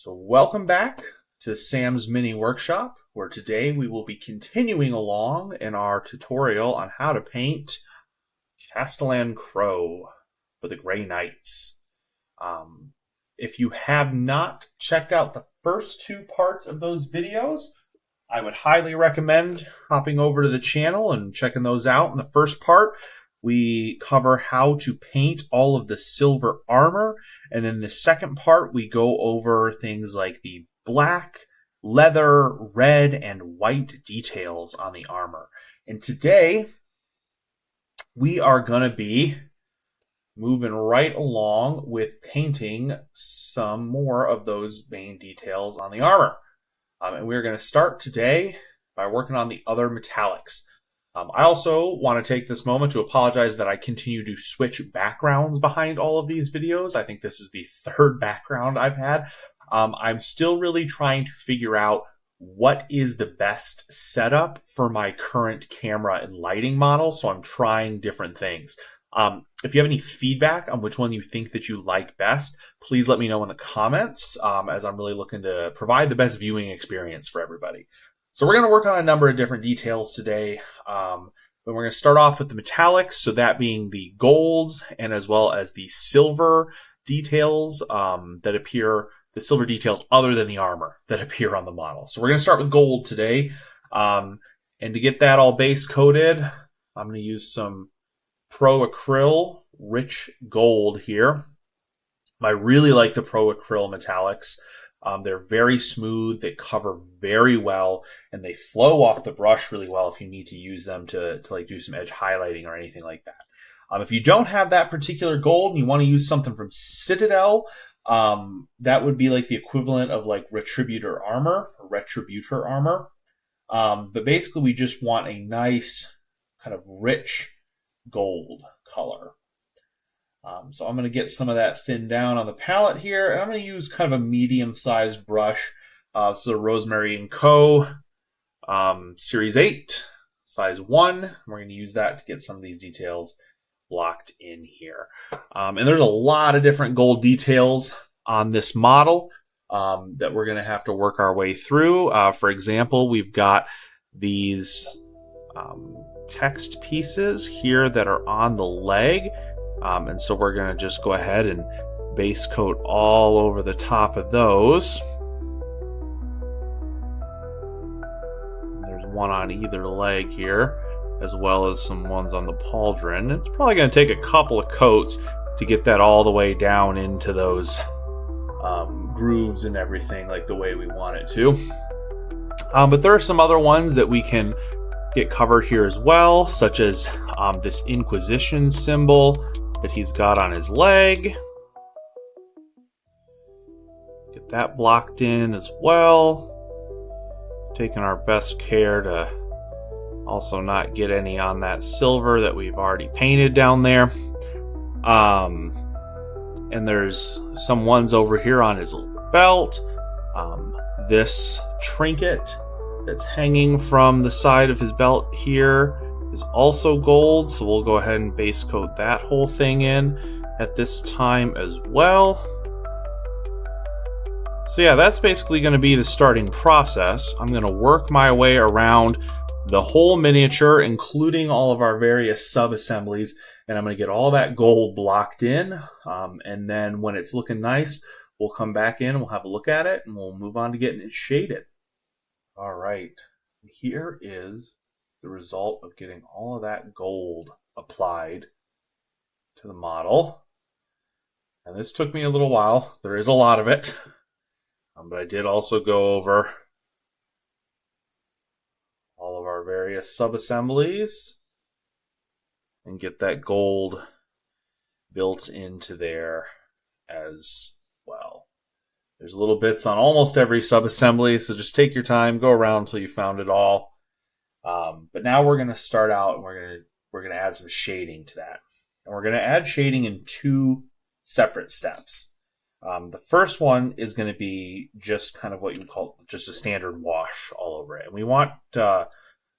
So welcome back to Sam's Mini Workshop, where today we will be continuing along in our tutorial on how to paint Castellan Crowe for the Grey Knights. If you have not checked out the first two parts of those videos, I would highly recommend hopping over to the channel and checking those out. In the first part, we cover how to paint all of the silver armor. And then the second part, we go over things like the black, leather, red, and white details on the armor. And today, we are going to be moving right along with painting some more of those main details on the armor. And we're going to start today by working on the other metallics. I also want to take this moment to apologize that I continue to switch backgrounds behind all of these videos. I think this is the third background I've had. I'm still really trying to figure out what is the best setup for my current camera and lighting model, so I'm trying different things. If you have any feedback on which one you think that you like best, please let me know in the comments, as I'm really looking to provide the best viewing experience for everybody. So we're going to work on a number of different details today. But we're going to start off with the metallics, so that being the golds and as well as the silver details that appear, the silver details other than the armor that appear on the model. So we're going to start with gold today. And to get that all base coated, I'm going to use some Pro Acryl Rich Gold here. I really like the Pro Acryl metallics. They're very smooth, they cover very well, and they flow off the brush really well if you need to use them to like do some edge highlighting or anything like that. If you don't have that particular gold and you want to use something from Citadel, that would be like the equivalent of like Retributor armor. But basically we just want a nice kind of rich gold color. So I'm going to get some of that thinned down on the palette here, and I'm going to use kind of a medium-sized brush. So Rosemary & Co. Series 8, size 1. We're going to use that to get some of these details locked in here. And there's a lot of different gold details on this model that we're going to have to work our way through. For example, we've got these text pieces here that are on the leg. And so we're going to just go ahead and base coat all over the top of those. There's one on either leg here, as well as some ones on the pauldron. It's probably going to take a couple of coats to get that all the way down into those grooves and everything like the way we want it to. But there are some other ones that we can get covered here as well, such as this Inquisition symbol that he's got on his leg. Get that blocked in as well. Taking our best care to also not get any on that silver that we've already painted down there. And there's some ones over here on his belt. This trinket that's hanging from the side of his belt here is also gold, so we'll go ahead and base coat that whole thing in at this time as well. So yeah, that's basically going to be the starting process. I'm going to work my way around the whole miniature, including all of our various sub-assemblies, and I'm going to get all that gold blocked in, and then when it's looking nice, we'll come back in and we'll have a look at it, and we'll move on to getting it shaded. All right, here is the result of getting all of that gold applied to the model. And this took me a little while. There is a lot of it. But I did also go over all of our various sub-assemblies and get that gold built into there as well. There's little bits on almost every sub-assembly, so just take your time, go around until you found it all. But now we're going to start out and we're going to add some shading to that. And we're going to add shading in two separate steps. The first one is going to be just kind of what you would call just a standard wash all over it. And we want a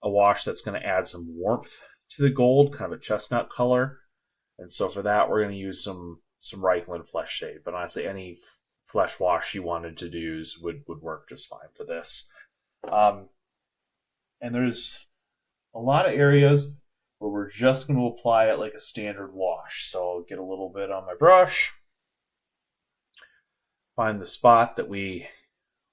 wash that's going to add some warmth to the gold, kind of a chestnut color. And so for that, we're going to use some Reichland Flesh Shade. But honestly, any flesh wash you wanted to use would work just fine for this. And there's a lot of areas where we're just going to apply it like a standard wash. So I'll get a little bit on my brush, find the spot that we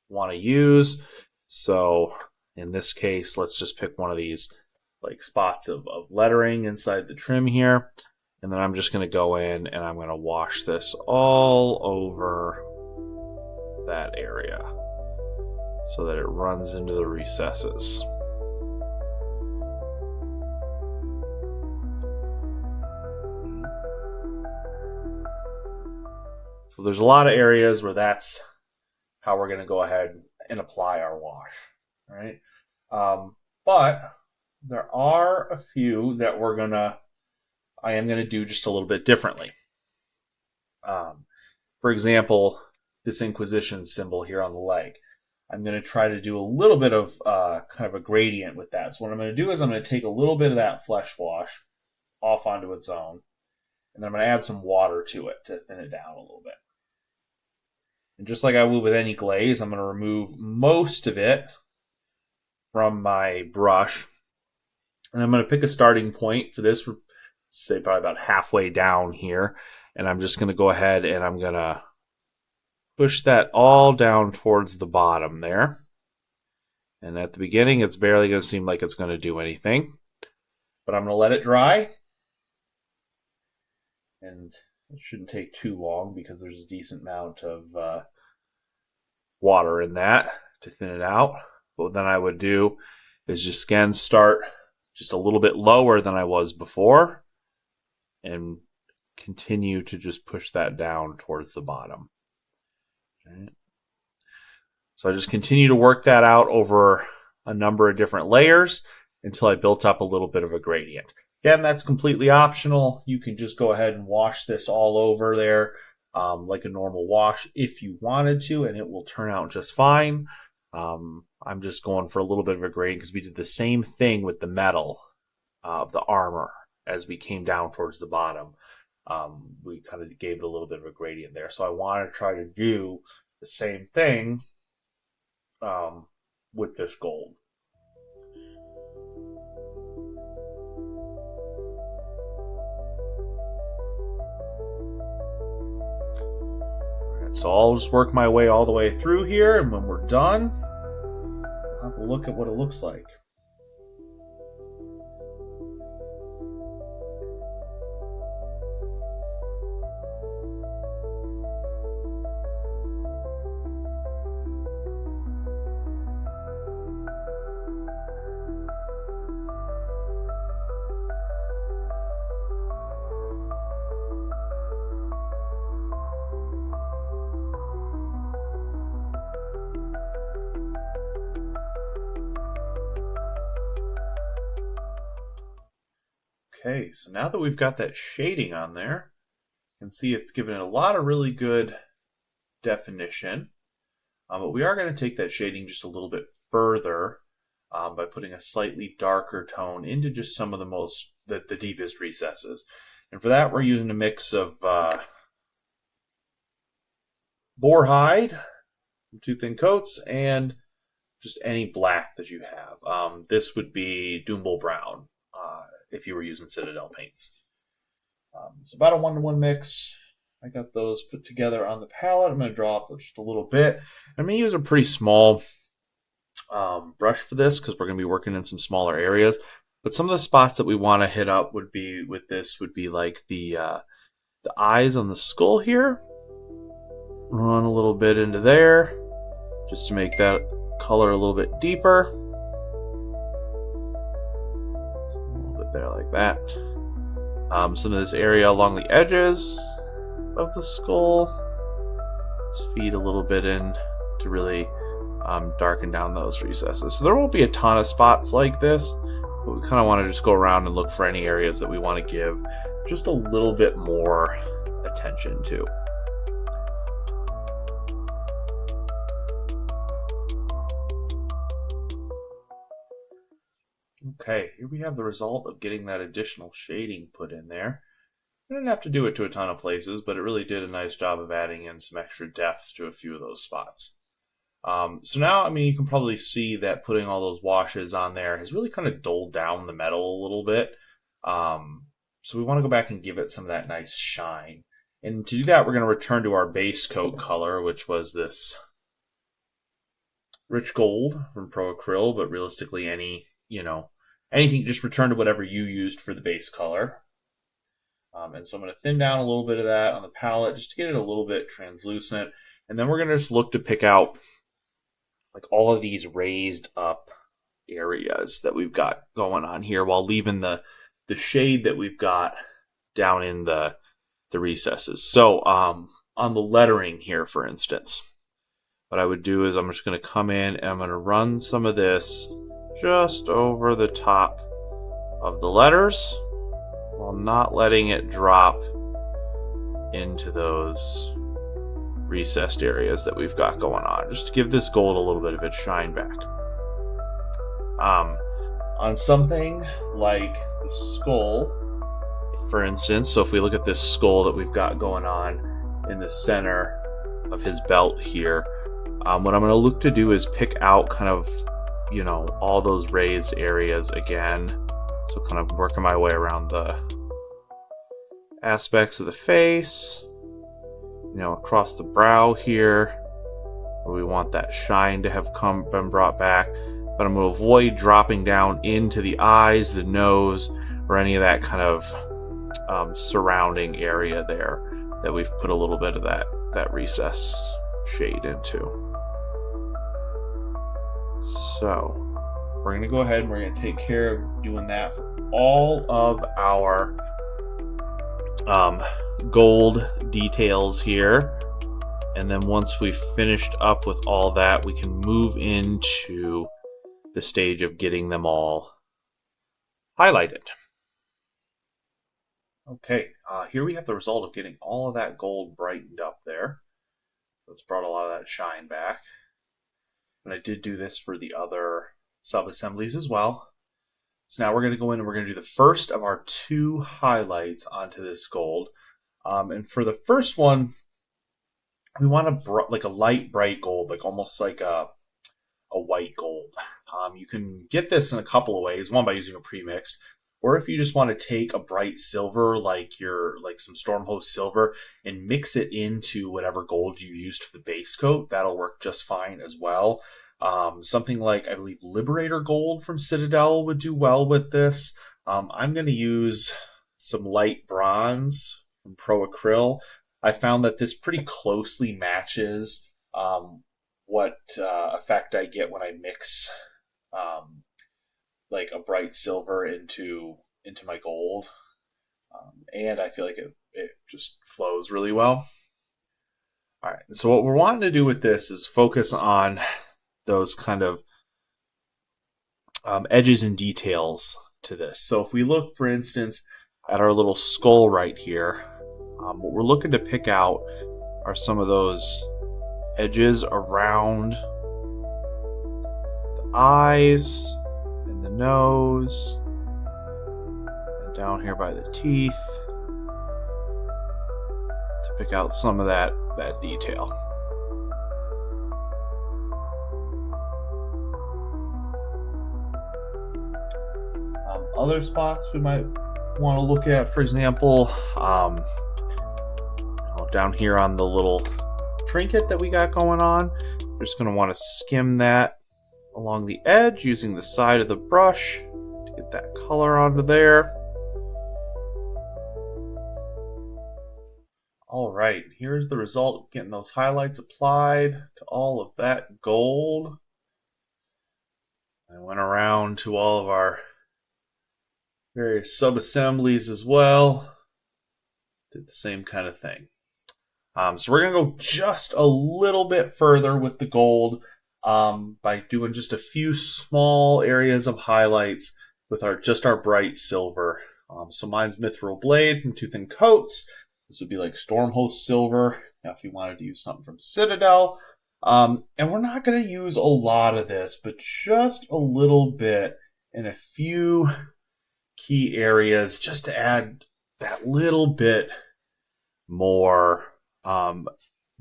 want to use. So in this case, let's just pick one of these like spots of lettering inside the trim here. And then I'm just going to go in and I'm going to wash this all over that area so that it runs into the recesses. So there's a lot of areas where that's how we're going to go ahead and apply our wash, right? But there are a few that I am going to do just a little bit differently. For example, this Inquisition symbol here on the leg. I'm going to try to do a little bit of kind of a gradient with that. So what I'm going to do is I'm going to take a little bit of that flesh wash off onto its own, and then I'm going to add some water to it to thin it down a little bit. And just like I would with any glaze, I'm going to remove most of it from my brush. And I'm going to pick a starting point for this, say probably about halfway down here. And I'm just going to go ahead and I'm going to push that all down towards the bottom there. And at the beginning, it's barely going to seem like it's going to do anything. But I'm going to let it dry. And it shouldn't take too long because there's a decent amount of water in that to thin it out. What then I would do is just again start just a little bit lower than I was before and continue to just push that down towards the bottom. Okay. So I just continue to work that out over a number of different layers until I built up a little bit of a gradient. Again, that's completely optional. You can just go ahead and wash this all over there like a normal wash if you wanted to, and it will turn out just fine. I'm just going for a little bit of a gradient because we did the same thing with the metal of the armor as we came down towards the bottom. We kind of gave it a little bit of a gradient there. So I want to try to do the same thing with this gold. So I'll just work my way all the way through here, and when we're done, I'll have a look at what it looks like. Okay, so now that we've got that shading on there, you can see it's given it a lot of really good definition. But we are going to take that shading just a little bit further by putting a slightly darker tone into just some of the deepest recesses. And for that, we're using a mix of boar hide, 2 thin coats, and just any black that you have. This would be Doombull Brown if you were using Citadel paints. It's about a 1-to-1 mix. I got those put together on the palette. I'm going to draw up just a little bit. I'm going to use a pretty small brush for this because we're going to be working in some smaller areas. But some of the spots that we want to hit up would be like the eyes on the skull here. Run a little bit into there just to make that color a little bit deeper. There like that. Some of this area along the edges of the skull. Let's feed a little bit in to really darken down those recesses. So there won't be a ton of spots like this, but we kind of want to just go around and look for any areas that we want to give just a little bit more attention to. Okay, here we have the result of getting that additional shading put in there. I didn't have to do it to a ton of places, but it really did a nice job of adding in some extra depth to a few of those spots. So now, I mean, you can probably see that putting all those washes on there has really kind of dulled down the metal a little bit. So we want to go back and give it some of that nice shine. And to do that, we're going to return to our base coat color, which was this rich gold from Pro Acryl, but realistically anything, just return to whatever you used for the base color. And so I'm going to thin down a little bit of that on the palette just to get it a little bit translucent. And then we're going to just look to pick out like all of these raised up areas that we've got going on here while leaving the shade that we've got down in the recesses. So on the lettering here, for instance, what I would do is I'm just going to come in and I'm going to run some of this just over the top of the letters while not letting it drop into those recessed areas that we've got going on, just to give this gold a little bit of its shine back. On something like the skull, for instance, so if we look at this skull that we've got going on in the center of his belt here, what I'm going to look to do is pick out kind of, all those raised areas again. So kind of working my way around the aspects of the face, across the brow here, where we want that shine to have been brought back. But I'm going to avoid dropping down into the eyes, the nose, or any of that kind of surrounding area there that we've put a little bit of that recess shade into. So we're going to go ahead and we're going to take care of doing that for all of our gold details here. And then once we've finished up with all that, we can move into the stage of getting them all highlighted. Okay, here we have the result of getting all of that gold brightened up there. It's brought a lot of that shine back. And I did do this for the other sub-assemblies as well. So now we're going to go in and we're going to do the first of our two highlights onto this gold. And for the first one, we want a light bright gold, like almost like a white gold. You can get this in a couple of ways. One, by using a premixed, or if you just want to take a bright silver, like some Stormhost silver, and mix it into whatever gold you used for the base coat, that'll work just fine as well. Something like, I believe, Liberator Gold from Citadel would do well with this. I'm going to use some light bronze from Pro Acryl. I found that this pretty closely matches what effect I get when I mix like a bright silver into my gold. And I feel like it just flows really well. All right, so what we're wanting to do with this is focus on those kind of edges and details to this. So if we look, for instance, at our little skull right here, what we're looking to pick out are some of those edges around the eyes and the nose and down here by the teeth to pick out some of that detail. Other spots we might want to look at, for example, down here on the little trinket that we got going on, we're just going to want to skim that along the edge using the side of the brush to get that color onto there. All right, here's the result of getting those highlights applied to all of that gold. I went around to all of our various sub-assemblies as well. Did the same kind of thing. So we're going to go just a little bit further with the gold by doing just a few small areas of highlights with our bright silver. So mine's Mithril Blade from Tooth and Coats. This would be like Stormhost silver. Now if you wanted to use something from Citadel. And we're not going to use a lot of this, but just a little bit in a few key areas just to add that little bit more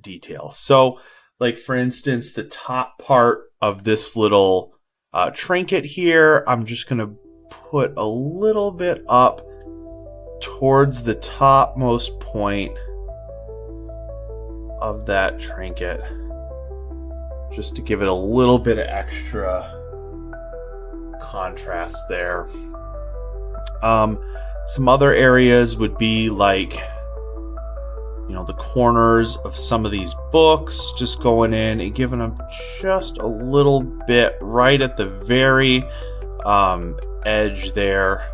detail. So, like for instance, the top part of this little trinket here, I'm just going to put a little bit up towards the topmost point of that trinket, just to give it a little bit of extra contrast there. Some other areas would be like, the corners of some of these books, just going in and giving them just a little bit right at the very edge there,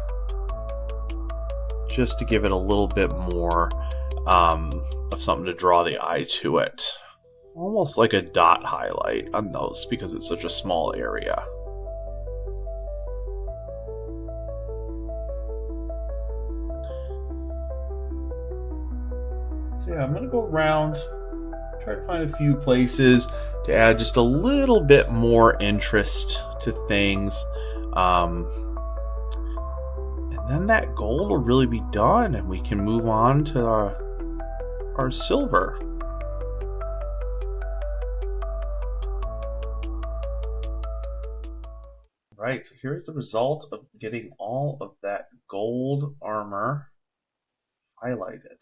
just to give it a little bit more of something to draw the eye to it. Almost like a dot highlight on those, because it's such a small area. So yeah, I'm going to go around, try to find a few places to add just a little bit more interest to things. And then that gold will really be done, and we can move on to our silver. Right, so here's the result of getting all of that gold armor highlighted.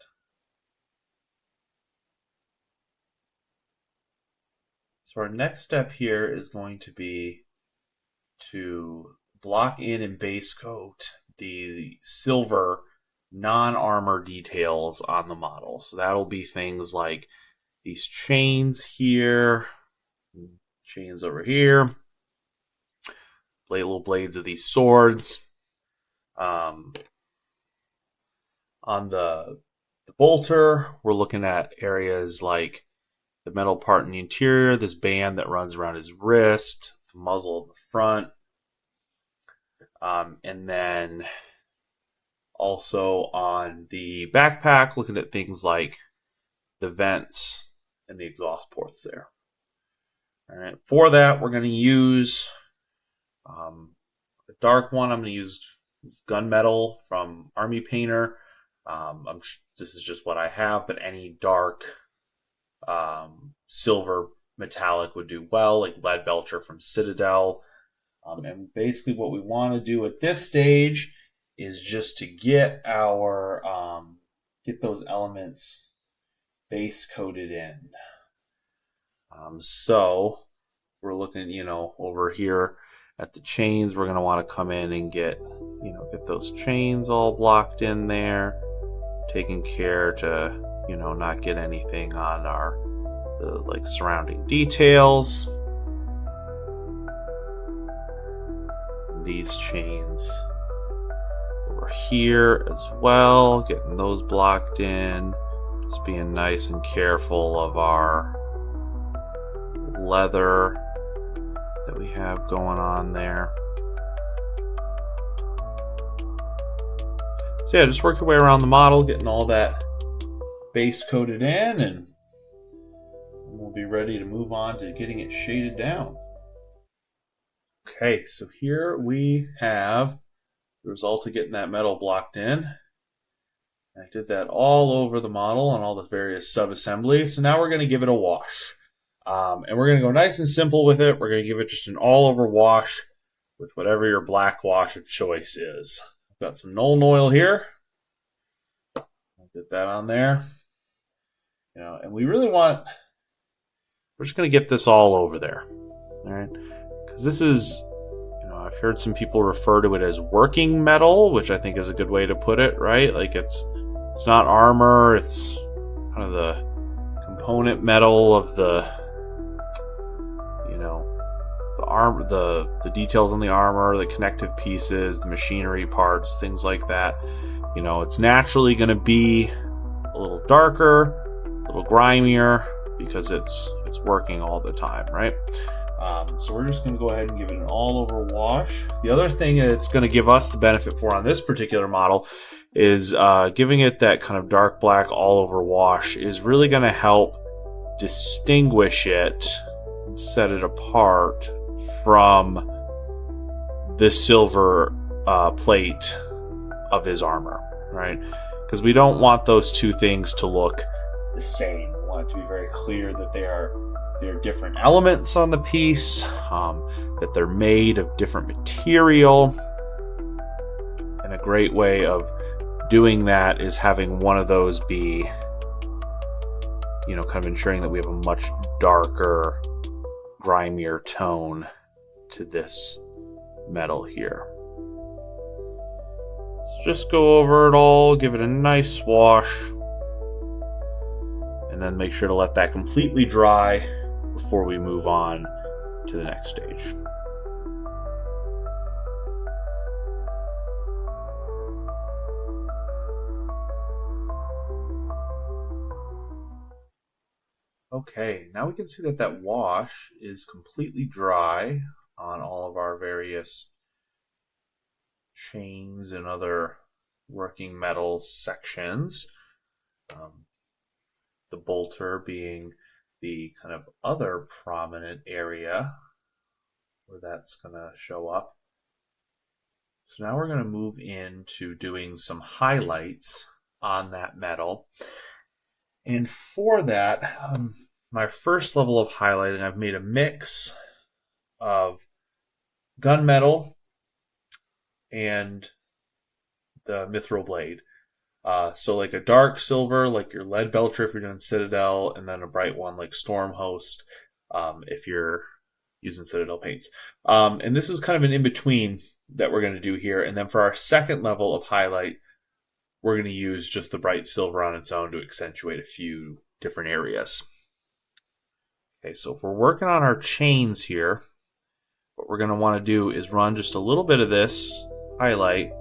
So our next step here is going to be to block in and base coat the silver non-armor details on the model. So that'll be things like these chains here, chains over here, little blades of these swords. On the bolter, we're looking at areas like the metal part in the interior, this band that runs around his wrist, the muzzle in the front, and then also on the backpack, looking at things like the vents and the exhaust ports there. All right, for that, we're going to use a dark one. I'm going to use gunmetal from Army Painter. This is just what I have, but any dark silver metallic would do well, like Lead Belcher from Citadel. And basically what we want to do at this stage is just to get our get those elements base coated in. So we're looking, over here at the chains. We're going to want to come in and get those chains all blocked in there, taking care to not get anything on the surrounding details. These chains over here as well, getting those blocked in, just being nice and careful of our leather that we have going on there. So yeah, just work your way around the model, getting all that base coated in, and we'll be ready to move on to getting it shaded down. Okay, so here we have the result of getting that metal blocked in. I did that all over the model on all the various sub-assemblies. So now we're going to give it a wash. And we're going to go nice and simple with it. We're going to give it just an all-over wash with whatever your black wash of choice is. I've got some Nuln Oil here. I'll get that on there. And we really we're just going to get this all over there. All right. Because this is, I've heard some people refer to it as working metal, which I think is a good way to put it, right? Like it's not armor, it's kind of the component metal of the armor, the details on the armor, the connective pieces, the machinery parts, things like that. It's naturally going to be a little darker, a little grimier, because it's working all the time, right? So we're just going to go ahead and give it an all-over wash. The other thing it's going to give us the benefit for on this particular model is giving it that kind of dark black all-over wash is really going to help distinguish it, set it apart from the silver plate of his armor, right? because we don't want those two things to look the same. We want it to be very clear that they're different elements on the piece, that they're made of different material. And a great way of doing that is having one of those be, kind of ensuring that we have a much darker, grimier tone to this metal here. So just go over it all, give it a nice wash, and then make sure to let that completely dry before we move on to the next stage. Okay, now we can see that that wash is completely dry on all of our various chains and other working metal sections. The bolter being the kind of other prominent area where that's going to show up. So now we're going to move into doing some highlights on that metal. And for that, my first level of highlighting, I've made a mix of gunmetal and the mithril blade. So like a dark silver, like your lead belcher if you're doing Citadel, and then a bright one like Stormhost if you're using Citadel paints. And this is kind of an in-between that we're going to do here. And then for our second level of highlight, we're going to use just the bright silver on its own to accentuate a few different areas. Okay, so if we're working on our chains here, what we're going to want to do is run just a little bit of this highlight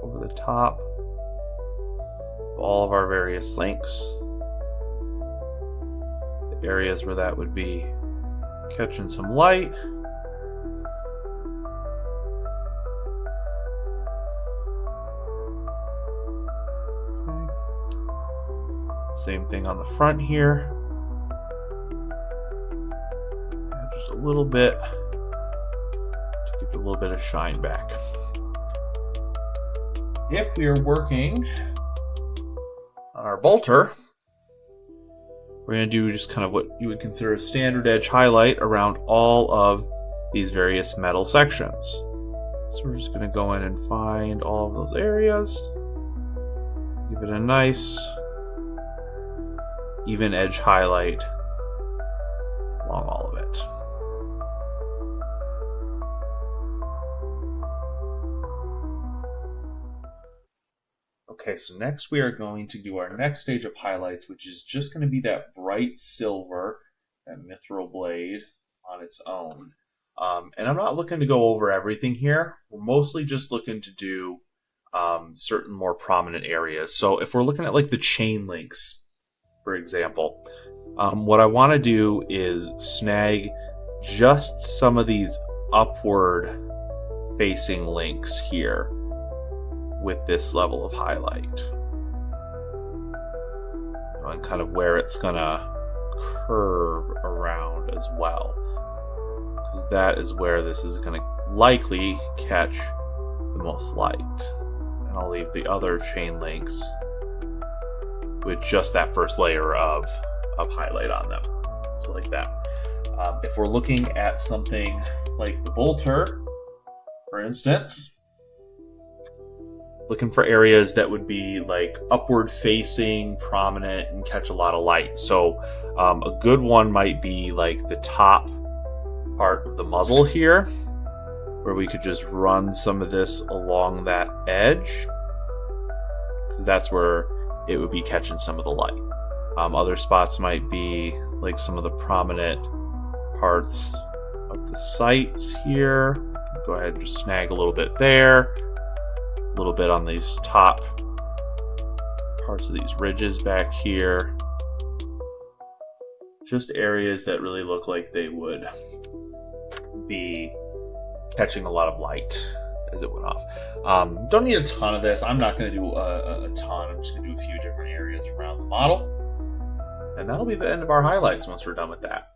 over the top of all of our various links. The areas where that would be catching some light. Same thing on the front here. Add just a little bit to give it a little bit of shine back. If we are working on our bolter, we're going to do just kind of what you would consider a standard edge highlight around all of these various metal sections. So we're just going to go in and find all of those areas, give it a nice even edge highlight along all of it. Okay, so next we are going to do our next stage of highlights, which is just going to be that bright silver, that mithril blade on its own. And I'm not looking to go over everything here. We're mostly just looking to do certain more prominent areas. So if we're looking at like the chain links, for example, what I want to do is snag just some of these upward facing links here with this level of highlight. And kind of where it's going to curve around as well. Because that is where this is going to likely catch the most light. And I'll leave the other chain links with just that first layer of highlight on them. So like that. If we're looking at something like the bolter, for instance, looking for areas that would be like upward facing, prominent, and catch a lot of light. So a good one might be like the top part of the muzzle here, where we could just run some of this along that edge, because that's where it would be catching some of the light. Other spots might be like some of the prominent parts of the sights here. Go ahead and just snag a little bit there, a little bit on these top parts of these ridges back here. Just areas that really look like they would be catching a lot of light as it went off. Don't need a ton of this. I'm not going to do a ton. I'm just going to do a few different areas around the model. And that'll be the end of our highlights once we're done with that.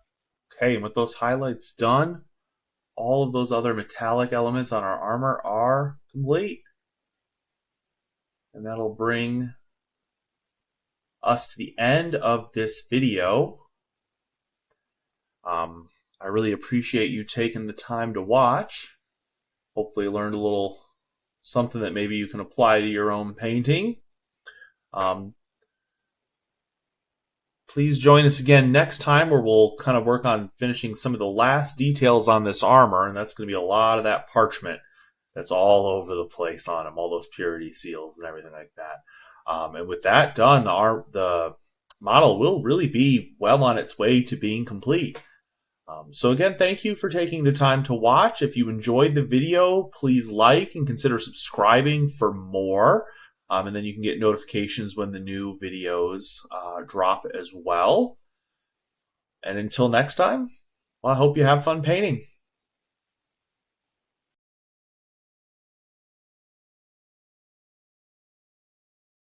Okay, and with those highlights done, all of those other metallic elements on our armor are complete. And that'll bring us to the end of this video. I really appreciate you taking the time to watch. Hopefully you learned a little something that maybe you can apply to your own painting. Please join us again next time, where we'll kind of work on finishing some of the last details on this armor, and that's going to be a lot of that parchment that's all over the place on him, all those purity seals and everything like that. And with that done, the model will really be well on its way to being complete. So again, thank you for taking the time to watch. If you enjoyed the video, please like and consider subscribing for more. And then you can get notifications when the new videos drop as well. And until next time, well, I hope you have fun painting.